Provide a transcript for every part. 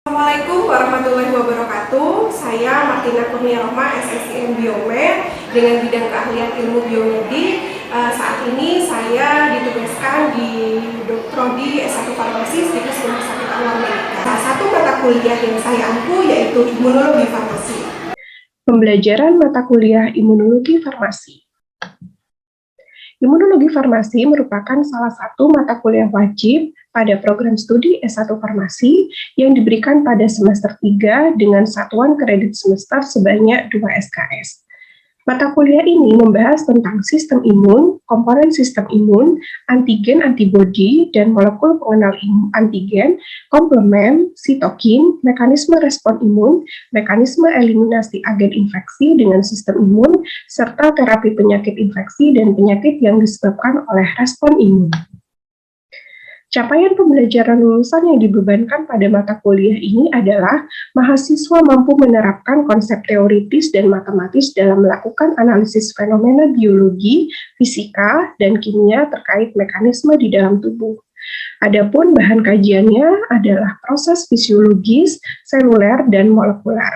Assalamualaikum warahmatullahi wabarakatuh. Saya Martina Kurniaroma, SSIM Biomed dengan bidang keahlian ilmu biomedi. Saat ini saya ditugaskan di Prodi S1 Farmasi di Rumah Sakit Anwar Medika. Salah satu mata kuliah yang saya ampu yaitu Imunologi Farmasi. Pembelajaran mata kuliah Imunologi Farmasi. Imunologi Farmasi merupakan salah satu mata kuliah wajib pada program studi S1 Farmasi yang diberikan pada semester 3 dengan satuan kredit semester sebanyak 2 SKS. Mata kuliah ini membahas tentang sistem imun, komponen sistem imun, antigen, antibodi, dan molekul pengenal antigen, komplement, sitokin, mekanisme respon imun, mekanisme eliminasi agen infeksi dengan sistem imun, serta terapi penyakit infeksi dan penyakit yang disebabkan oleh respon imun. Capaian pembelajaran lulusan yang dibebankan pada mata kuliah ini adalah mahasiswa mampu menerapkan konsep teoritis dan matematis dalam melakukan analisis fenomena biologi, fisika, dan kimia terkait mekanisme di dalam tubuh. Adapun bahan kajiannya adalah proses fisiologis, seluler, dan molekuler.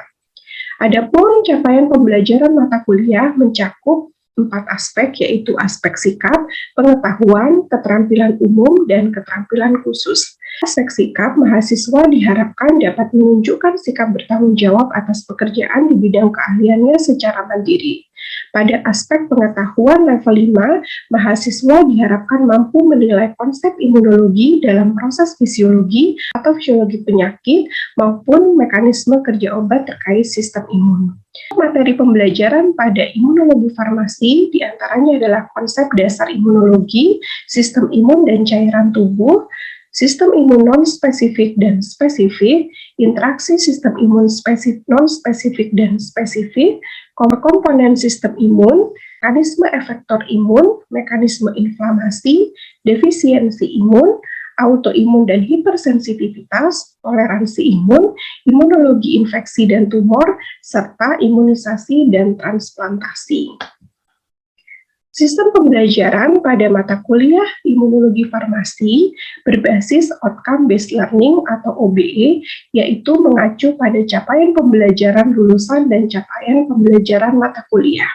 Adapun capaian pembelajaran mata kuliah mencakup 4 aspek, yaitu aspek sikap, pengetahuan, keterampilan umum, dan keterampilan khusus. Aspek sikap, mahasiswa diharapkan dapat menunjukkan sikap bertanggung jawab atas pekerjaan di bidang keahliannya secara mandiri. Pada aspek pengetahuan level 5, mahasiswa diharapkan mampu menilai konsep imunologi dalam proses fisiologi atau fisiologi penyakit maupun mekanisme kerja obat terkait sistem imun. Materi pembelajaran pada imunologi farmasi diantaranya adalah konsep dasar imunologi, sistem imun dan cairan tubuh, sistem imun non-spesifik dan spesifik, interaksi sistem imun non-spesifik dan spesifik, komponen sistem imun, mekanisme efektor imun, mekanisme inflamasi, defisiensi imun, autoimun dan hipersensitivitas, toleransi imun, imunologi infeksi dan tumor, serta imunisasi dan transplantasi. Sistem pembelajaran pada mata kuliah imunologi farmasi berbasis outcome based learning atau OBE, yaitu mengacu pada capaian pembelajaran lulusan dan capaian pembelajaran mata kuliah.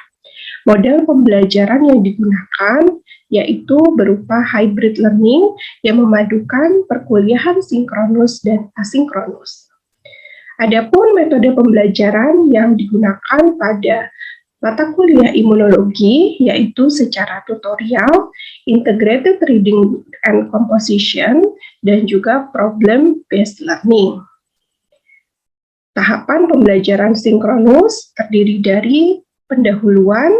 Model pembelajaran yang digunakan yaitu berupa hybrid learning yang memadukan perkuliahan sinkronus dan asinkronus. Adapun metode pembelajaran yang digunakan pada mata kuliah imunologi yaitu secara tutorial, integrated reading and composition, dan juga problem based learning. Tahapan pembelajaran sinkronus terdiri dari pendahuluan,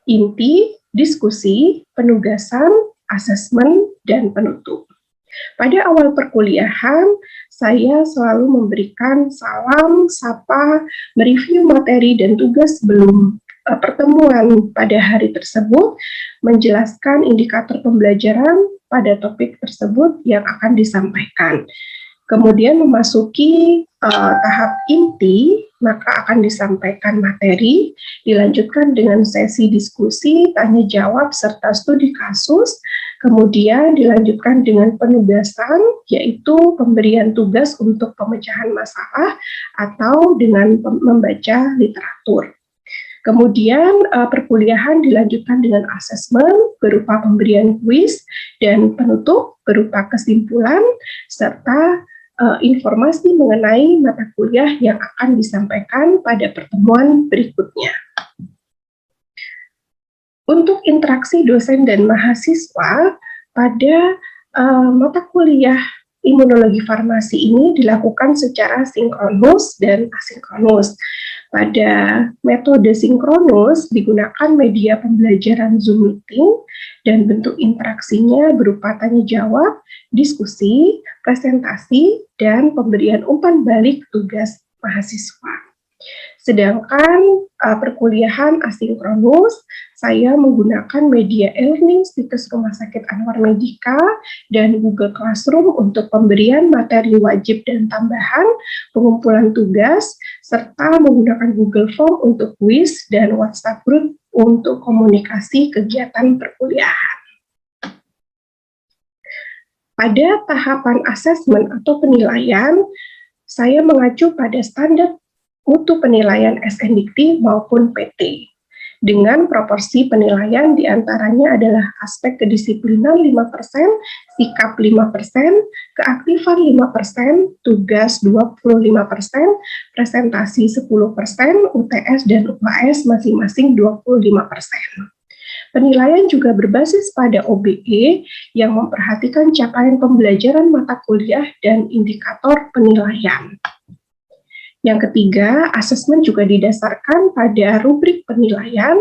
inti, diskusi, penugasan, asesmen, dan penutup. Pada awal perkuliahan, saya selalu memberikan salam, sapa, mereview materi dan tugas sebelum pertemuan pada hari tersebut, menjelaskan indikator pembelajaran pada topik tersebut yang akan disampaikan. Kemudian memasuki tahap inti, maka akan disampaikan materi, dilanjutkan dengan sesi diskusi, tanya jawab, serta studi kasus, kemudian dilanjutkan dengan penugasan, yaitu pemberian tugas untuk pemecahan masalah atau dengan membaca literatur. Kemudian perkuliahan dilanjutkan dengan asesmen berupa pemberian kuis dan penutup berupa kesimpulan serta informasi mengenai mata kuliah yang akan disampaikan pada pertemuan berikutnya. Untuk interaksi dosen dan mahasiswa pada mata kuliah imunologi farmasi ini dilakukan secara sinkronus dan asinkronus. Pada metode sinkronus digunakan media pembelajaran Zoom meeting dan bentuk interaksinya berupa tanya jawab, diskusi, presentasi, dan pemberian umpan balik tugas mahasiswa. Sedangkan perkuliahan asinkronus, saya menggunakan media e-learning situs Rumah Sakit Anwar Medika dan Google Classroom untuk pemberian materi wajib dan tambahan, pengumpulan tugas, serta menggunakan Google Form untuk quiz dan WhatsApp group untuk komunikasi kegiatan perkuliahan. Pada tahapan asesmen atau penilaian, Saya mengacu pada standar mutu penilaian SNDikti maupun PT. Dengan proporsi penilaian diantaranya adalah aspek kedisiplinan 5%, sikap 5%, keaktifan 5%, tugas 25%, presentasi 10%, UTS dan UAS masing-masing 25%. Penilaian juga berbasis pada OBE yang memperhatikan capaian pembelajaran mata kuliah dan indikator penilaian. Yang ketiga, asesmen juga didasarkan pada rubrik penilaian,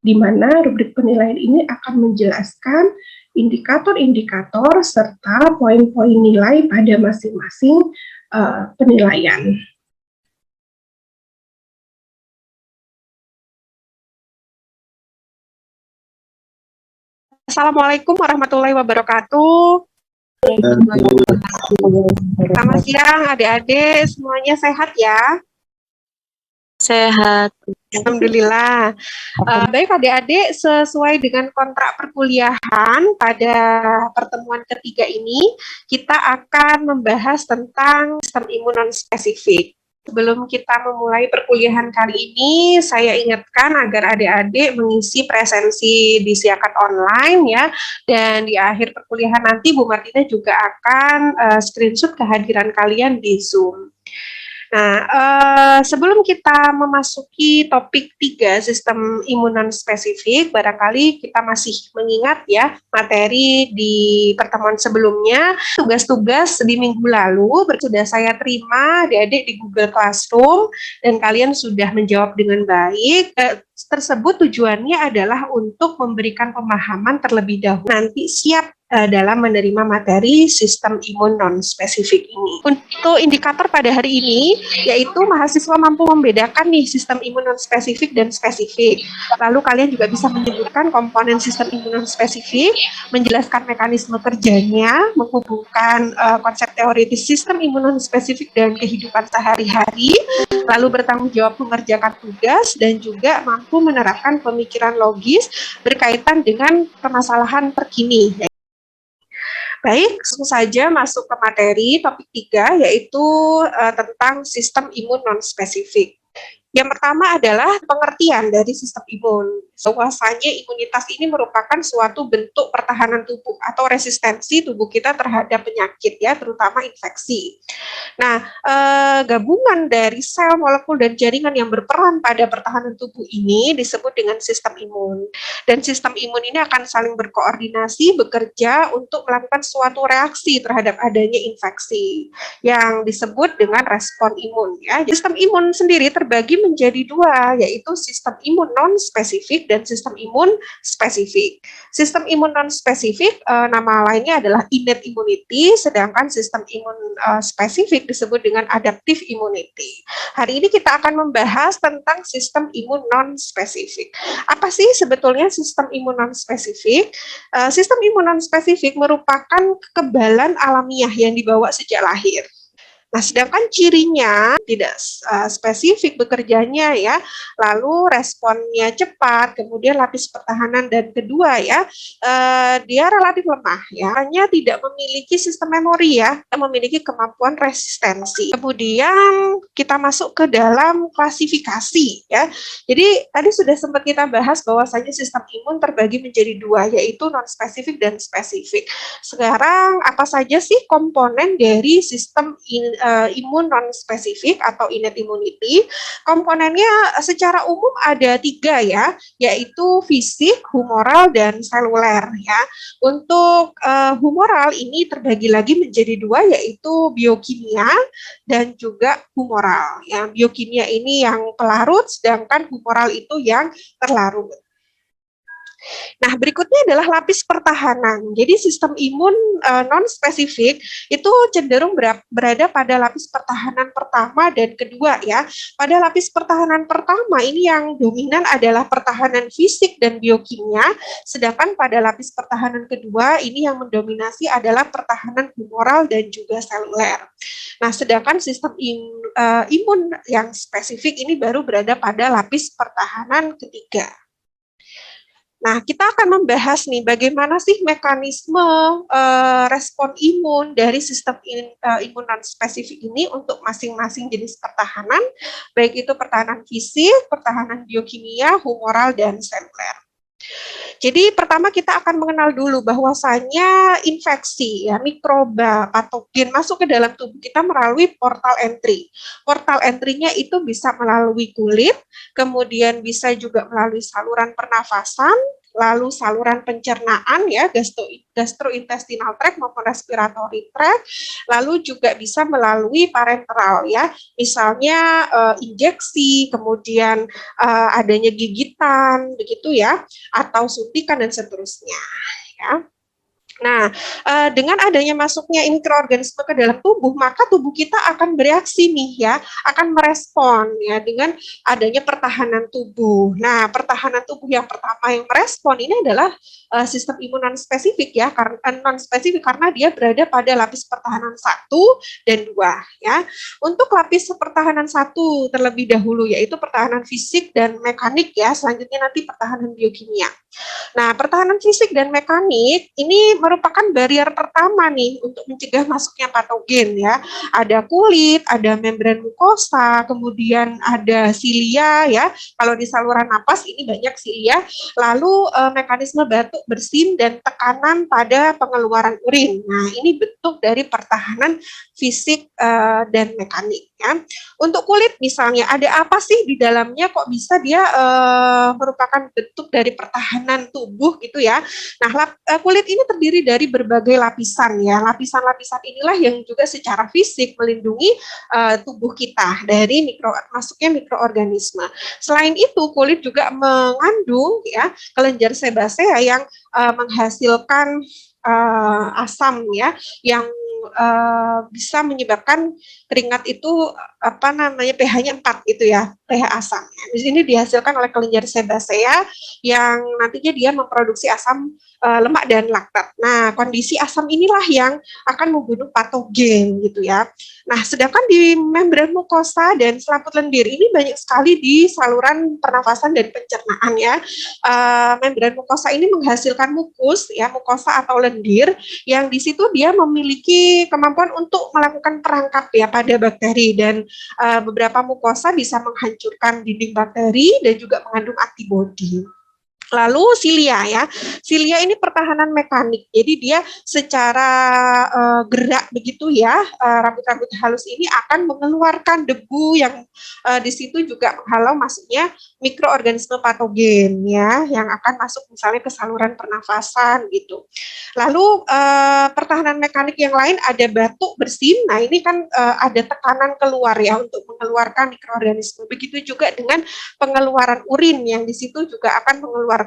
di mana rubrik penilaian ini akan menjelaskan indikator-indikator serta poin-poin nilai pada masing-masing penilaian. Assalamualaikum warahmatullahi wabarakatuh. Selamat siang adik-adik, semuanya sehat ya? Sehat. Alhamdulillah. Baik adik-adik, sesuai dengan kontrak perkuliahan pada pertemuan ketiga ini, kita akan membahas tentang sistem imun non-spesifik. Sebelum kita memulai perkuliahan kali ini, saya ingatkan agar adik-adik mengisi presensi disiarkan online ya, dan di akhir perkuliahan nanti Bu Martina juga akan screenshot kehadiran kalian di Zoom. Nah, sebelum kita memasuki topik 3 sistem imun non-spesifik, barangkali kita masih mengingat ya materi di pertemuan sebelumnya, tugas-tugas di minggu lalu sudah saya terima adik-adik di Google Classroom dan kalian sudah menjawab dengan baik. Tersebut tujuannya adalah untuk memberikan pemahaman terlebih dahulu, nanti siap dalam menerima materi sistem imun non-spesifik ini. Untuk indikator pada hari ini, yaitu mahasiswa mampu membedakan nih sistem imun non-spesifik dan spesifik. Lalu kalian juga bisa menyebutkan komponen sistem imun non-spesifik, menjelaskan mekanisme kerjanya, menghubungkan konsep teoritis sistem imun non-spesifik dan kehidupan sehari-hari, lalu bertanggung jawab mengerjakan tugas, dan juga mampu menerapkan pemikiran logis berkaitan dengan permasalahan terkini. Baik, langsung saja masuk ke materi topik 3, yaitu tentang sistem imun non-spesifik. Yang pertama adalah pengertian dari sistem imun. Bahwasanya imunitas ini merupakan suatu bentuk pertahanan tubuh atau resistensi tubuh kita terhadap penyakit ya, terutama infeksi. Nah, gabungan dari sel, molekul, dan jaringan yang berperan pada pertahanan tubuh ini disebut dengan sistem imun. Dan sistem imun ini akan saling berkoordinasi, bekerja untuk melakukan suatu reaksi terhadap adanya infeksi yang disebut dengan respon imun. Ya. Sistem imun sendiri terbagi menjadi 2, yaitu sistem imun non-spesifik dan sistem imun spesifik. Sistem imun non-spesifik, nama lainnya adalah innate immunity, sedangkan sistem imun spesifik disebut dengan adaptive immunity. Hari ini kita akan membahas tentang sistem imun non-spesifik. Apa sih sebetulnya sistem imun non-spesifik? Sistem imun non-spesifik merupakan kekebalan alamiah yang dibawa sejak lahir. Nah, sedangkan cirinya tidak spesifik bekerjanya ya, lalu responnya cepat, kemudian lapis pertahanan, dan kedua ya, dia relatif lemah ya, hanya tidak memiliki sistem memori ya, memiliki kemampuan resistensi. Kemudian kita masuk ke dalam klasifikasi ya. Jadi tadi sudah sempat kita bahas bahwasanya sistem imun terbagi menjadi 2, yaitu non-spesifik dan spesifik. Sekarang apa saja sih komponen dari sistem imun non-spesifik atau innate immunity? Komponennya secara umum ada 3 ya, yaitu fisik, humoral, dan seluler ya. Untuk humoral ini terbagi lagi menjadi 2, yaitu biokimia dan juga humoral. Ya, biokimia ini yang pelarut, sedangkan humoral itu yang terlarut. Nah, berikutnya adalah lapis pertahanan. Jadi sistem imun non-spesifik itu cenderung berada pada lapis pertahanan pertama dan kedua ya. Pada lapis pertahanan pertama ini yang dominan adalah pertahanan fisik dan biokimia, sedangkan pada lapis pertahanan kedua ini yang mendominasi adalah pertahanan humoral dan juga seluler. Nah, sedangkan sistem imun yang spesifik ini baru berada pada lapis pertahanan ketiga. Nah, kita akan membahas nih bagaimana sih mekanisme respon imun dari sistem imun non spesifik ini untuk masing-masing jenis pertahanan, baik itu pertahanan fisik, pertahanan biokimia, humoral, dan seluler. Jadi pertama kita akan mengenal dulu bahwasanya infeksi ya mikroba patogen masuk ke dalam tubuh kita melalui portal entry. Portal entry-nya itu bisa melalui kulit, kemudian bisa juga melalui saluran pernafasan, lalu saluran pencernaan ya gastrointestinal tract maupun respiratory tract, lalu juga bisa melalui parenteral ya, misalnya injeksi, kemudian adanya gigitan begitu ya, atau suntikan dan seterusnya ya. Nah, dengan adanya masuknya mikroorganisme ke dalam tubuh, maka tubuh kita akan bereaksi nih ya, akan merespon ya dengan adanya pertahanan tubuh. Nah, pertahanan tubuh yang pertama yang merespon ini adalah sistem imun non spesifik ya, karena non spesifik karena dia berada pada lapis pertahanan 1 dan 2 ya. Untuk lapis pertahanan 1 terlebih dahulu yaitu pertahanan fisik dan mekanik ya, selanjutnya nanti pertahanan biokimia. Nah, pertahanan fisik dan mekanik ini merupakan barrier pertama nih untuk mencegah masuknya patogen ya. Ada kulit, ada membran mukosa, kemudian ada silia ya. Kalau di saluran napas ini banyak silia. Lalu mekanisme batuk, bersin, dan tekanan pada pengeluaran urin. Nah, ini bentuk dari pertahanan fisik dan mekanik ya. Untuk kulit misalnya, ada apa sih di dalamnya kok bisa dia merupakan bentuk dari pertahanan tubuh gitu ya. Nah, kulit ini terdiri dari berbagai lapisan ya. Lapisan-lapisan inilah yang juga secara fisik melindungi tubuh kita dari masuknya mikroorganisme. Selain itu, kulit juga mengandung ya kelenjar sebasea yang menghasilkan asam ya yang bisa menyebabkan keringat itu pH-nya 4 gitu ya, pH asam. Di sini dihasilkan oleh kelenjar sebasea yang nantinya dia memproduksi asam lemak dan laktat. Nah, kondisi asam inilah yang akan membunuh patogen gitu ya. Nah, sedangkan di membran mukosa dan selaput lendir ini banyak sekali di saluran pernafasan dan pencernaan ya. Membran mukosa ini menghasilkan mukus ya, mukosa atau lendir yang di situ dia memiliki kemampuan untuk melakukan perangkap ya pada bakteri dan beberapa mukosa bisa menghancurkan dinding bakteri dan juga mengandung antibodi. Lalu silia ya, silia ini pertahanan mekanik, jadi dia secara gerak begitu ya, rambut-rambut halus ini akan mengeluarkan debu yang di situ juga menghalau masuknya mikroorganisme patogen ya, yang akan masuk misalnya ke saluran pernafasan gitu. Lalu pertahanan mekanik yang lain ada batuk, bersin, nah ini kan ada tekanan keluar ya untuk mengeluarkan mikroorganisme. Begitu juga dengan pengeluaran urin yang di situ juga akan mengeluarkan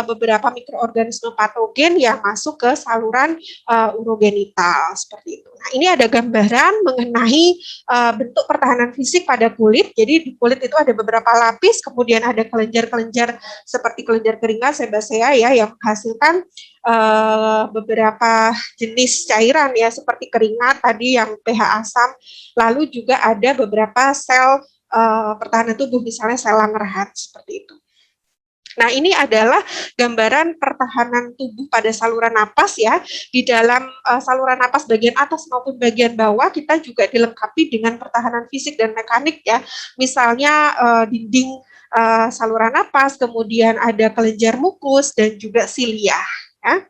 beberapa mikroorganisme patogen yang masuk ke saluran urogenital seperti itu. Nah, ini ada gambaran mengenai bentuk pertahanan fisik pada kulit. Jadi di kulit itu ada beberapa lapis, kemudian ada kelenjar-kelenjar seperti kelenjar keringat sebasea ya yang menghasilkan beberapa jenis cairan ya seperti keringat tadi yang pH asam. Lalu juga ada beberapa sel pertahanan tubuh misalnya sel Langerhans seperti itu. Nah, ini adalah gambaran pertahanan tubuh pada saluran napas ya. Di dalam saluran napas bagian atas maupun bagian bawah kita juga dilengkapi dengan pertahanan fisik dan mekanik ya. Misalnya dinding saluran napas, kemudian ada kelenjar mukus dan juga silia ya.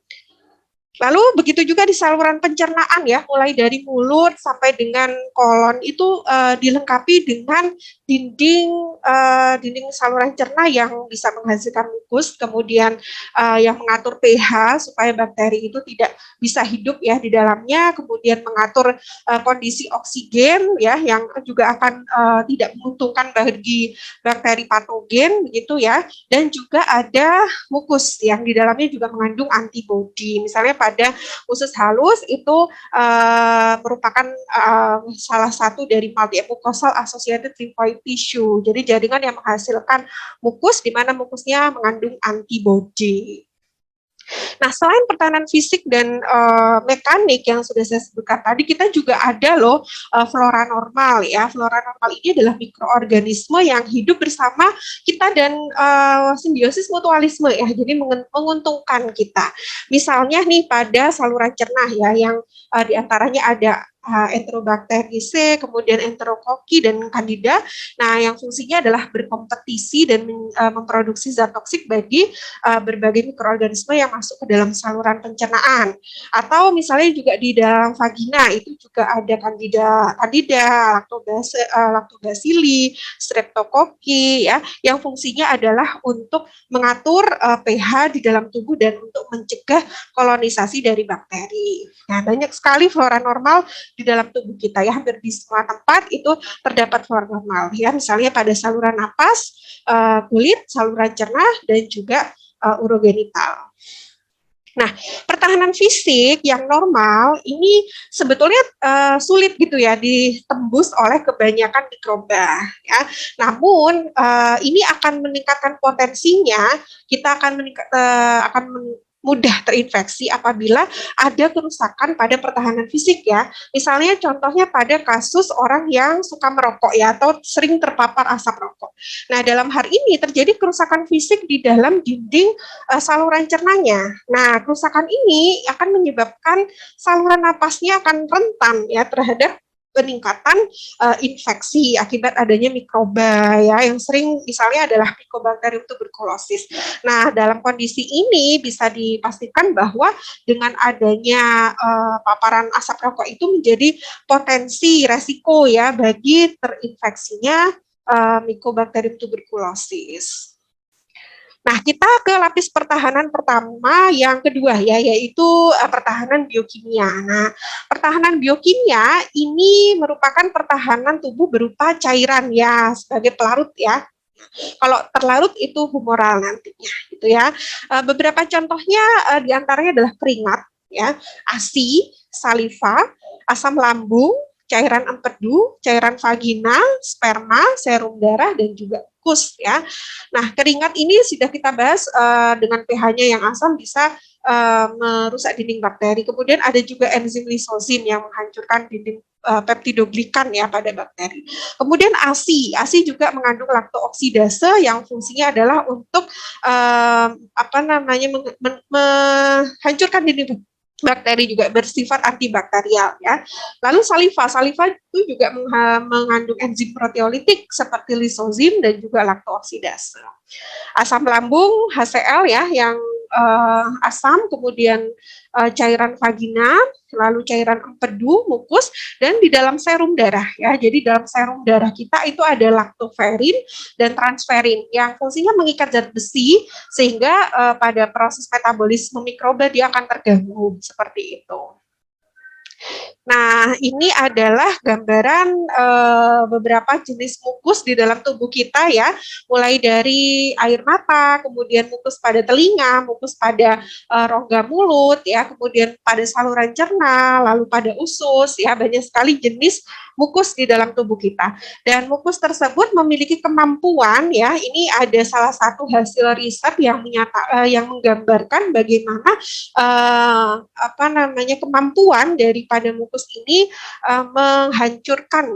Lalu begitu juga di saluran pencernaan ya, mulai dari mulut sampai dengan kolon itu dilengkapi dengan dinding saluran cerna yang bisa menghasilkan mukus, kemudian yang mengatur pH supaya bakteri itu tidak bisa hidup ya di dalamnya, kemudian mengatur kondisi oksigen ya yang juga akan tidak menguntungkan bagi bakteri patogen begitu ya, dan juga ada mukus yang di dalamnya juga mengandung antibodi. Misalnya pada usus halus itu merupakan salah satu dari multi-mucosal associated lymphoid tissue. Jadi jaringan yang menghasilkan mukus di mana mukusnya mengandung antibodi. Nah, selain pertahanan fisik dan mekanik yang sudah saya sebutkan tadi, kita juga ada loh flora normal ya. Flora normal ini adalah mikroorganisme yang hidup bersama kita dan simbiosis mutualisme ya. Jadi menguntungkan kita. Misalnya nih pada saluran cerna ya, yang diantaranya ada Enterobacter C, kemudian Enterokoki dan Candida. Nah, yang fungsinya adalah berkompetisi dan memproduksi zat toksik bagi berbagai mikroorganisme yang masuk ke dalam saluran pencernaan. Atau misalnya juga di dalam vagina itu juga ada Candida, Lactobacilli, Streptokoki ya, yang fungsinya adalah untuk mengatur pH di dalam tubuh dan untuk mencegah kolonisasi dari bakteri. Nah, banyak sekali flora normal di dalam tubuh kita ya, hampir di semua tempat itu terdapat flora normal ya, misalnya pada saluran napas, kulit, saluran cerna dan juga urogenital. Nah, pertahanan fisik yang normal ini sebetulnya sulit gitu ya ditembus oleh kebanyakan mikroba ya. Namun ini akan meningkatkan potensinya, kita akan mudah terinfeksi apabila ada kerusakan pada pertahanan fisik ya. Misalnya contohnya pada kasus orang yang suka merokok ya atau sering terpapar asap rokok. Nah, dalam hal ini terjadi kerusakan fisik di dalam dinding saluran cernanya. Nah, kerusakan ini akan menyebabkan saluran napasnya akan rentan ya terhadap peningkatan infeksi akibat adanya mikroba ya, yang sering misalnya adalah Mycobacterium tuberculosis. Nah, dalam kondisi ini bisa dipastikan bahwa dengan adanya paparan asap rokok itu menjadi potensi resiko ya bagi terinfeksinya Mycobacterium tuberculosis. Nah, kita ke lapis pertahanan pertama yang kedua ya, yaitu pertahanan biokimia. Nah, pertahanan biokimia ini merupakan pertahanan tubuh berupa cairan ya, sebagai pelarut ya. Kalau terlarut itu humoral nantinya, gitu ya. Beberapa contohnya diantaranya adalah keringat, ya, ASI, saliva, asam lambung, cairan empedu, cairan vaginal, sperma, serum darah, dan juga kus ya. Nah, keringat ini sudah kita bahas dengan pH-nya yang asam bisa merusak dinding bakteri. Kemudian ada juga enzim lisosin yang menghancurkan dinding peptidoglikan ya pada bakteri. Kemudian ASI juga mengandung laktooksidase yang fungsinya adalah untuk menghancurkan dinding bakteri, juga bersifat antibakterial ya. Lalu saliva itu juga mengandung enzim proteolitik seperti lisozim dan juga laktooksidase. Asam lambung HCl ya, yang asam, kemudian cairan vagina, lalu cairan empedu, mukus, dan di dalam serum darah ya. Jadi dalam serum darah kita itu ada laktoferin dan transferin yang fungsinya mengikat zat besi sehingga pada proses metabolisme mikroba dia akan terganggu seperti itu. Nah, ini adalah gambaran beberapa jenis mukus di dalam tubuh kita ya, mulai dari air mata, kemudian mukus pada telinga, mukus pada rongga mulut ya, kemudian pada saluran cerna, lalu pada usus ya, banyak sekali jenis mukus di dalam tubuh kita. Dan mukus tersebut memiliki kemampuan ya, ini ada salah satu hasil riset yang yang menggambarkan bagaimana kemampuan daripada mukus ini menghancurkan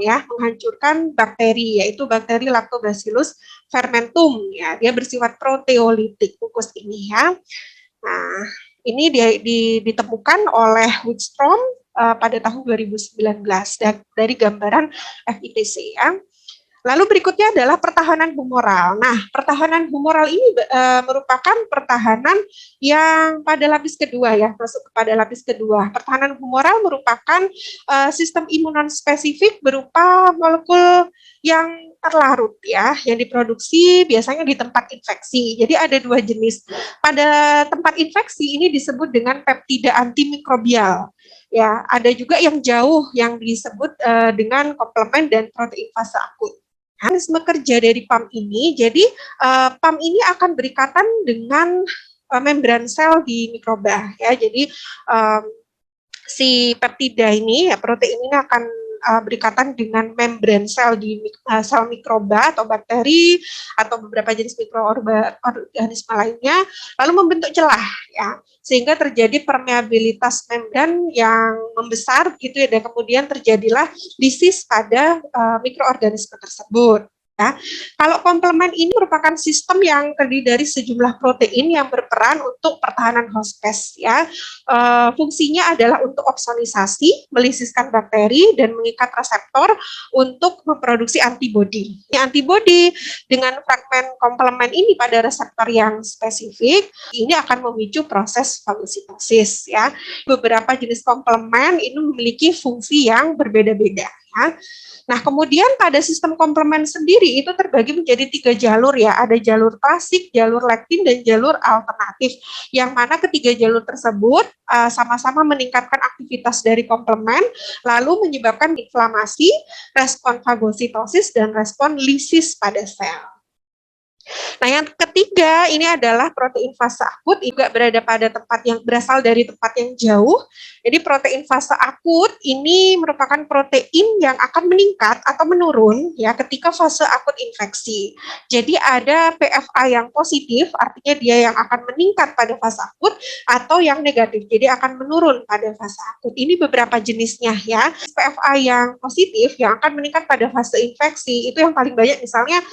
bakteri, yaitu bakteri Lactobacillus fermentum ya. Dia bersifat proteolitik mukus ini ya. Nah, ini ditemukan oleh Wickstrom pada tahun 2019 dari gambaran FITC ya. Lalu berikutnya adalah pertahanan humoral. Nah, pertahanan humoral ini merupakan pertahanan yang pada lapis kedua ya, masuk kepada lapis kedua. Pertahanan humoral merupakan sistem imunon spesifik berupa molekul yang terlarut ya, yang diproduksi biasanya di tempat infeksi. Jadi ada dua jenis. Pada tempat infeksi ini disebut dengan peptida antimikrobial. Ya, ada juga yang jauh yang disebut dengan komplement dan protein fase akut. Mekanisme kerja dari PAM ini, jadi PAM ini akan berikatan dengan membran sel di mikroba ya. Jadi si peptida ini ya, protein ini akan berikatan dengan membran sel di sel mikroba atau bakteri atau beberapa jenis mikroorganisme lainnya, lalu membentuk celah ya, sehingga terjadi permeabilitas membran yang membesar gitu ya, dan kemudian terjadilah lisis pada mikroorganisme tersebut. Ya. Kalau komplement ini merupakan sistem yang terdiri dari sejumlah protein yang berperan untuk pertahanan host spesies. Ya. Fungsinya adalah untuk opsonisasi, melisiskan bakteri, dan mengikat reseptor untuk memproduksi antibodi. Antibodi dengan fragmen komplement ini pada reseptor yang spesifik, ini akan memicu proses fagositosis. Ya. Beberapa jenis komplement ini memiliki fungsi yang berbeda-beda. Ya. Nah, kemudian pada sistem komplement sendiri itu terbagi menjadi 3 jalur ya. Ada jalur klasik, jalur lektin, dan jalur alternatif. Yang mana ketiga jalur tersebut sama-sama meningkatkan aktivitas dari komplement, lalu menyebabkan inflamasi, respon fagositosis, dan respon lisis pada sel. Nah, yang ketiga ini adalah protein fase akut, juga berada pada tempat yang berasal dari tempat yang jauh. Jadi protein fase akut ini merupakan protein yang akan meningkat atau menurun ya ketika fase akut infeksi. Jadi ada PFA yang positif, artinya dia yang akan meningkat pada fase akut, atau yang negatif, jadi akan menurun pada fase akut. Ini beberapa jenisnya ya. PFA yang positif yang akan meningkat pada fase infeksi itu yang paling banyak misalnya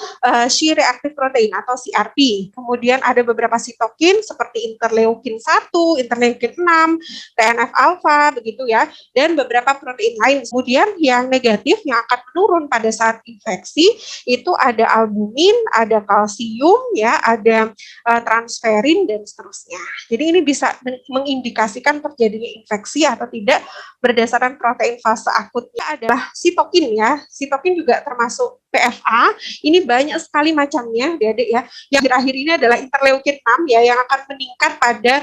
C-reactive protein atau CRP. Kemudian ada beberapa sitokin seperti interleukin 1, interleukin 6, TNF alfa begitu ya, dan beberapa protein lain. Kemudian yang negatif yang akan menurun pada saat infeksi itu ada albumin, ada kalsium ya, ada transferin dan seterusnya. Jadi ini bisa mengindikasikan terjadinya infeksi atau tidak berdasarkan protein fase akutnya adalah sitokin ya. Sitokin juga termasuk PFA. Ini banyak sekali macamnya, adik ya. Yang akhir-akhir ini adalah interleukin 6 ya, yang akan meningkat pada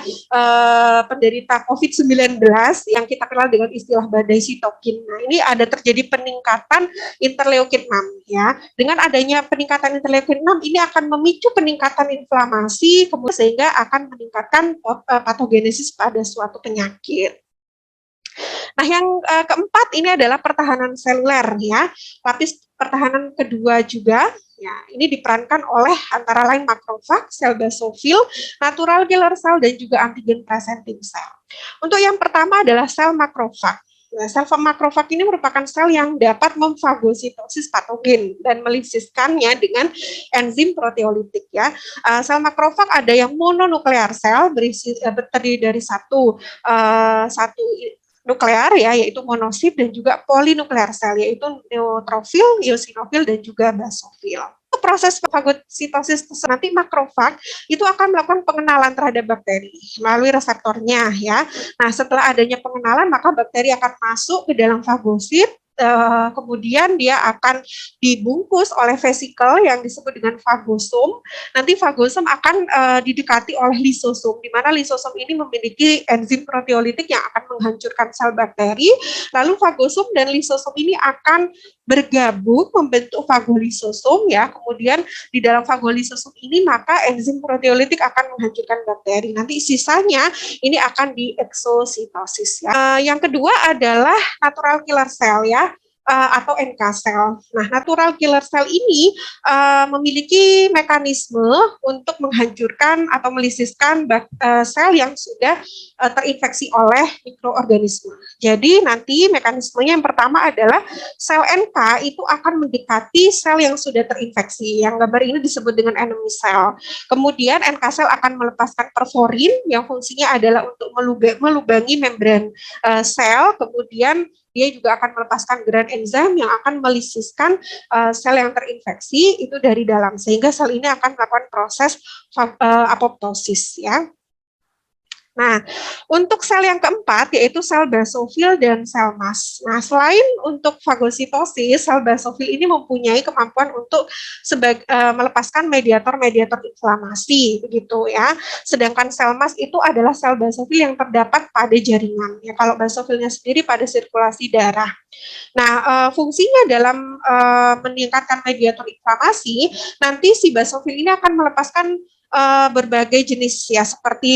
penderita COVID-19 yang kita kenal dengan istilah badai sitokin. Nah, ini ada terjadi peningkatan interleukin 6 ya. Dengan adanya peningkatan interleukin 6 ini akan memicu peningkatan inflamasi, kemudian sehingga akan meningkatkan patogenesis pada suatu penyakit. Nah, yang keempat ini adalah pertahanan seluler ya. Lapis pertahanan kedua juga ya, ini diperankan oleh antara lain makrofag, sel basofil, natural killer cell, dan juga antigen presenting cell. Untuk yang pertama adalah sel makrofag. Nah, sel makrofag ini merupakan sel yang dapat memfagositosis patogen dan melisiskannya dengan enzim proteolitik ya. Sel makrofag ada yang mononuklear sel terdiri dari satu nuklear ya, yaitu monosit, dan juga polinuklear sel, yaitu neutrofil, eosinofil, dan juga basofil. Proses fagositosis nanti makrofag itu akan melakukan pengenalan terhadap bakteri melalui reseptornya ya. Nah, setelah adanya pengenalan maka bakteri akan masuk ke dalam fagosit. Kemudian dia akan dibungkus oleh vesikel yang disebut dengan fagosom. Nanti fagosom akan didekati oleh lisosom, di mana lisosom ini memiliki enzim proteolitik yang akan menghancurkan sel bakteri. Lalu fagosom dan lisosom ini akan bergabung membentuk fagolisosom ya. Kemudian di dalam fagolisosom ini maka enzim proteolitik akan menghancurkan bakteri. Nanti sisanya ini akan di eksositosis ya. Yang kedua adalah natural killer cell ya, atau NK cell. Nah, natural killer cell ini memiliki mekanisme untuk menghancurkan atau melisiskan sel yang sudah terinfeksi oleh mikroorganisme. Jadi nanti mekanismenya yang pertama adalah sel NK itu akan mendekati sel yang sudah terinfeksi. Yang gambar ini disebut dengan enemy cell. Kemudian NK cell akan melepaskan perforin yang fungsinya adalah untuk melubangi membran sel. Kemudian dia juga akan melepaskan gran enzim yang akan melisiskan sel yang terinfeksi itu dari dalam, sehingga sel ini akan melakukan proses apoptosis ya. Nah, untuk sel yang keempat yaitu sel basofil dan sel mast. Nah, selain untuk fagositosis, sel basofil ini mempunyai kemampuan untuk melepaskan mediator-mediator inflamasi begitu ya. Sedangkan sel mast itu adalah sel basofil yang terdapat pada jaringan. Ya, kalau basofilnya sendiri pada sirkulasi darah. Nah, fungsinya dalam meningkatkan mediator inflamasi, nanti si basofil ini akan melepaskan berbagai jenis ya seperti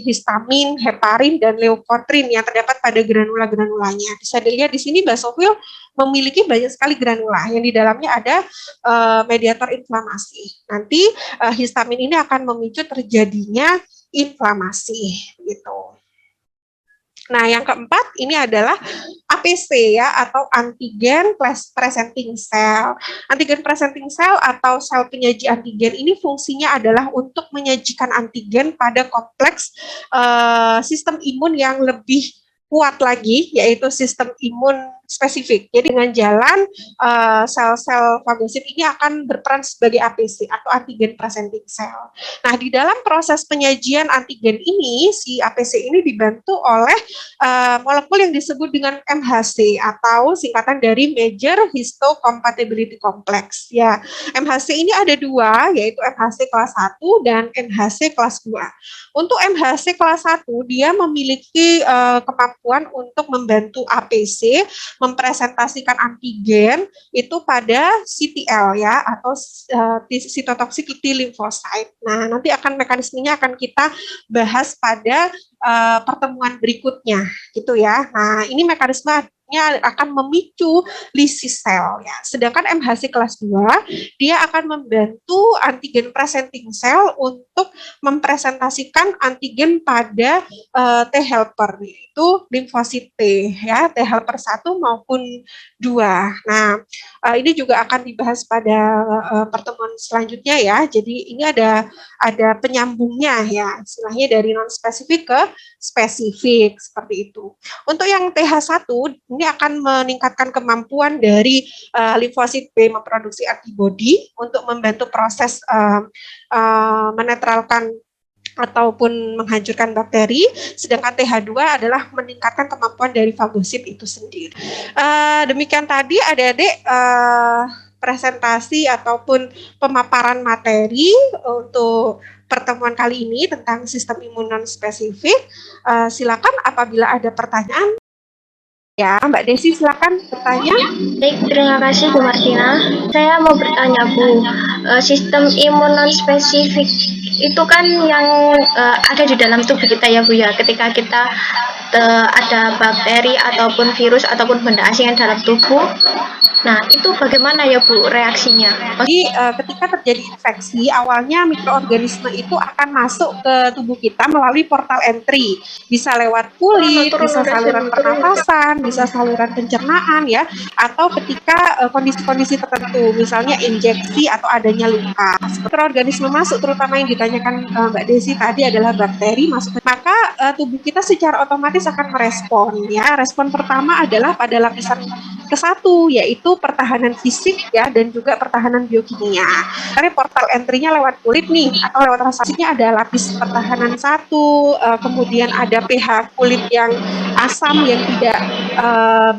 histamin, heparin, dan leukotrin yang terdapat pada granula-granulanya. Bisa dilihat di sini basofil memiliki banyak sekali granula yang di dalamnya ada mediator inflamasi. Nanti histamin ini akan memicu terjadinya inflamasi gitu. Nah, yang keempat ini adalah APC ya, atau antigen presenting cell. Antigen presenting cell atau sel penyaji antigen ini fungsinya adalah untuk menyajikan antigen pada kompleks sistem imun yang lebih kuat lagi, yaitu sistem imun spesifik. Jadi dengan jalan sel-sel fagosit ini akan berperan sebagai APC atau antigen presenting cell. Nah, di dalam proses penyajian antigen ini, si APC ini dibantu oleh molekul yang disebut dengan MHC atau singkatan dari Major Histocompatibility Complex. Ya, MHC ini ada dua, yaitu MHC kelas 1 dan MHC kelas 2. Untuk MHC kelas 1, dia memiliki kemampuan untuk membantu APC mempresentasikan antigen itu pada CTL ya, atau cytotoxicity lymphocyte. Nah, nanti mekanismenya akan kita bahas pada pertemuan berikutnya gitu ya. Nah, ini mekanismenya akan memicu lysis sel ya. Sedangkan MHC kelas 2 dia akan membantu antigen presenting cell untuk mempresentasikan antigen pada T helper, yaitu limfosit T ya, T helper 1 maupun 2. Nah, ini juga akan dibahas pada pertemuan selanjutnya ya. Jadi ini ada penyambungnya ya, istilahnya dari non spesifik ke spesifik seperti itu. Untuk yang TH1 ini akan meningkatkan kemampuan dari limfosit B memproduksi antibodi untuk membantu proses menetralkan ataupun menghancurkan bakteri, sedangkan TH2 adalah meningkatkan kemampuan dari fagosit itu sendiri. Demikian tadi adik-adik presentasi ataupun pemaparan materi untuk pertemuan kali ini tentang sistem imun non spesifik. Silakan apabila ada pertanyaan. Ya, Mbak Desi silakan bertanya. Baik, terima kasih Bu Martina. Saya mau bertanya Bu, sistem imun non spesifik itu kan yang ada di dalam tubuh kita ya Bu ya. Ketika kita ada bakteri ataupun virus ataupun benda asing yang dalam tubuh, nah itu bagaimana ya Bu reaksinya? Jadi ketika terjadi infeksi, awalnya mikroorganisme itu akan masuk ke tubuh kita melalui portal entry. Bisa lewat kulit, bisa saluran pernapasan, bisa saluran pencernaan ya, atau ketika kondisi-kondisi tertentu, misalnya injeksi atau adanya luka. Mikroorganisme masuk, terutama yang ditanyakan Mbak Desi tadi adalah bakteri masuk, maka tubuh kita secara otomatis akan merespon ya. Respon pertama adalah pada lapisan ke-1, yaitu pertahanan fisik ya, dan juga pertahanan biokimia. Karena portal entry-nya lewat kulit nih, atau lewat transaksinya ada lapis pertahanan 1, kemudian ada pH kulit yang asam yang tidak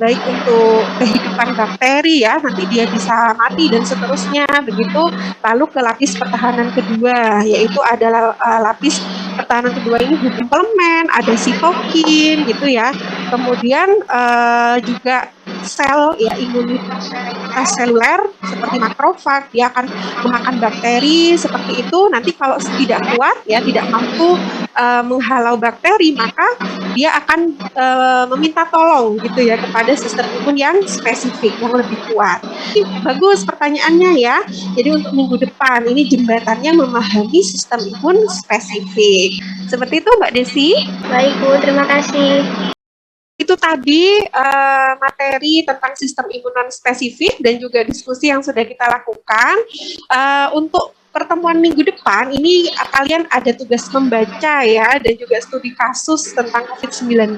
baik untuk kehidupan bakteri ya, nanti dia bisa mati dan seterusnya begitu. Lalu ke lapis pertahanan kedua, yaitu adalah lapis pertahanan kedua ini komplement, ada sitokin gitu ya. Kemudian juga sel ya, imunitas seluler seperti makrofag, dia akan memakan bakteri seperti itu. Nanti kalau tidak kuat ya, tidak mampu menghalau bakteri, maka dia akan meminta tolong gitu ya kepada sistem imun yang spesifik, yang lebih kuat. Bagus pertanyaannya ya. Jadi untuk minggu depan ini jembatannya memahami sistem imun spesifik. Seperti itu Mbak Desi. Baik Bu, terima kasih. Itu tadi materi tentang sistem imun non spesifik dan juga diskusi yang sudah kita lakukan. Untuk pertemuan minggu depan ini kalian ada tugas membaca ya, dan juga studi kasus tentang COVID-19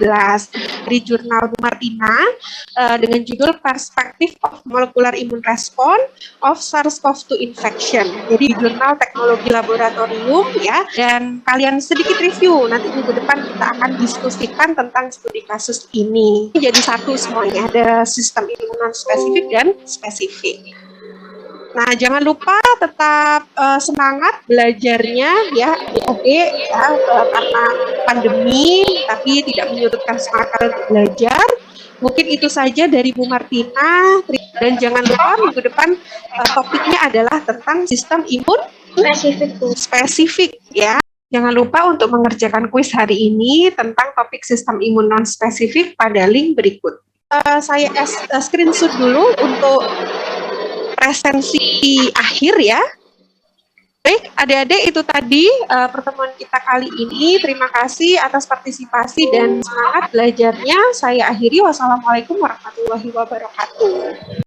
dari jurnal Bu Martina dengan judul Perspective of Molecular Immune Response of SARS-CoV-2 Infection. Jadi jurnal teknologi laboratorium ya, dan kalian sedikit review, nanti minggu depan kita akan diskusikan tentang studi kasus ini. Jadi satu semuanya, ada sistem imun non spesifik dan spesifik. Nah, jangan lupa tetap semangat belajarnya ya, adik-adik ya, karena pandemi tapi tidak menyurutkan semangat kalian untuk belajar. Mungkin itu saja dari Bu Martina, dan jangan lupa minggu depan topiknya adalah tentang sistem imun Spesifik Bu. spesifik Ya. Jangan lupa untuk mengerjakan kuis hari ini tentang topik sistem imun non-spesifik pada link berikut. Saya screenshot dulu untuk presensi akhir ya. Baik, adik-adik itu tadi pertemuan kita kali ini. Terima kasih atas partisipasi dan semangat belajarnya. Saya akhiri. Wassalamualaikum warahmatullahi wabarakatuh.